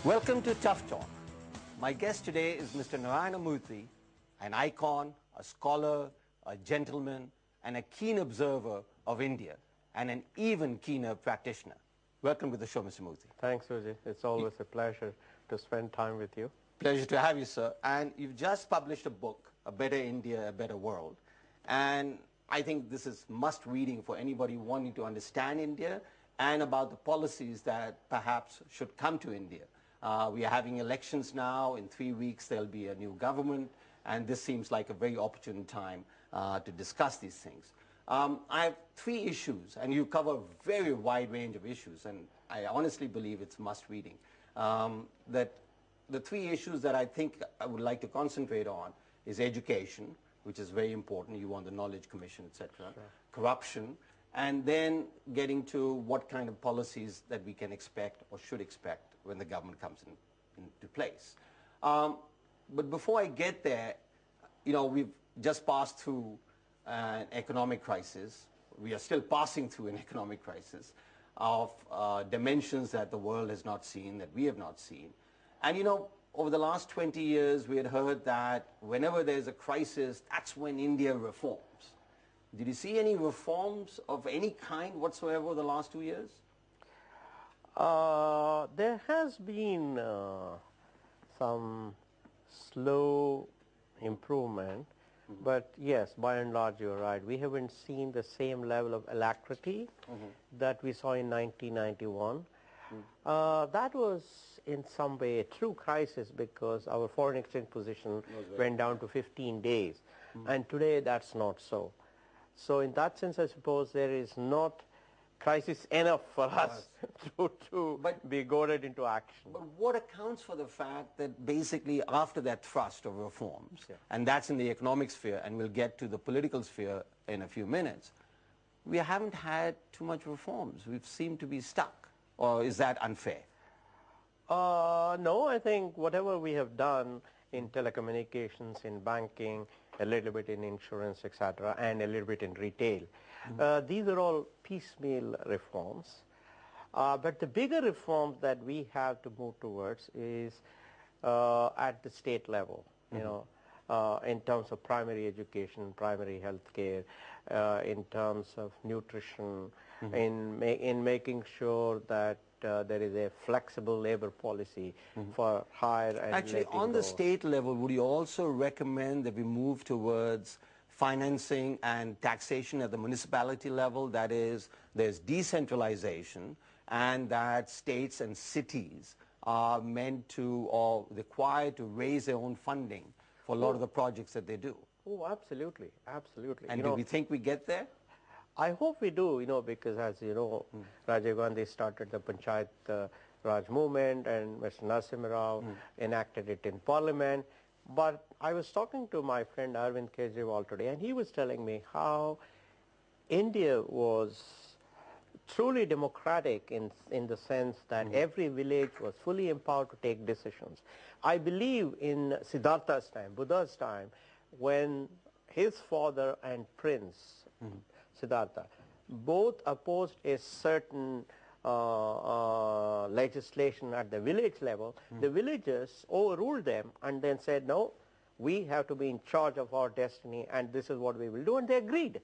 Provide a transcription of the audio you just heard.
Welcome to Tough Talk. My guest today is Mr. Narayana Murthy, an icon, a scholar, a gentleman, and a keen observer of India, and an even keener practitioner. Welcome to the show, Mr. Murthy. Thanks, Suji. It's always a pleasure to spend time with you. Pleasure to have you, sir. And you've just published a book, A Better India, A Better World. And I think this is must reading for anybody wanting to understand India and about the policies that perhaps should come to India. We are having elections now. In 3 weeks, there'll be a new government. And this seems like a very opportune time to discuss these things. I have 3 issues, and you cover a very wide range of issues. And I honestly believe it's must reading. That the 3 issues that I think I would like to concentrate on is education, which is very important. You want the Knowledge Commission, etc. Sure. Corruption, and then getting to what kind of policies that we can expect or should expect when the government comes into place. But before I get there, you know, we've just passed through an economic crisis. We are still passing through an economic crisis of dimensions that the world has not seen, that we have not seen. And, you know, over the last 20 years, we had heard that whenever there's a crisis, that's when India reforms. Did you see any reforms of any kind whatsoever over the last 2 years? There has been some slow improvement, but yes, by and large, you're right. We haven't seen the same level of alacrity that we saw in 1991. That was in some way a true crisis because our foreign exchange position went down to 15 days, and today that's not so. So in that sense, I suppose there is not crisis enough for us to be goaded into action. But what accounts for the fact that basically after that thrust of reforms, and that's in the economic sphere, and we'll get to the political sphere in a few minutes, we haven't had too much reforms. We've seemed to be stuck. Or is that unfair? No, I think whatever we have done in telecommunications, in banking, a little bit in insurance, etc., and a little bit in retail, these are all piecemeal reforms. But the bigger reforms that we have to move towards is at the state level, you know, in terms of primary education, primary health care, in terms of nutrition, in making sure that there is a flexible labor policy for hire and actually, on the state level, would you also recommend that we move towards financing and taxation at the municipality level? That is, there's decentralization, and that states and cities are meant to or required to raise their own funding for a lot of the projects that they do. Oh, absolutely, absolutely. And do we think we get there? I hope we do, you know, because as you know, Rajiv Gandhi started the Panchayat Raj movement, and Mr. Narasimha Rao enacted it in Parliament. But I was talking to my friend Arvind Kejriwal today, and he was telling me how India was truly democratic in the sense that every village was fully empowered to take decisions. I believe in Siddhartha's time, Buddha's time, when his father and Prince Siddhartha both opposed a certain legislation at the village level, the villagers overruled them and then said, no, we have to be in charge of our destiny and this is what we will do, and they agreed.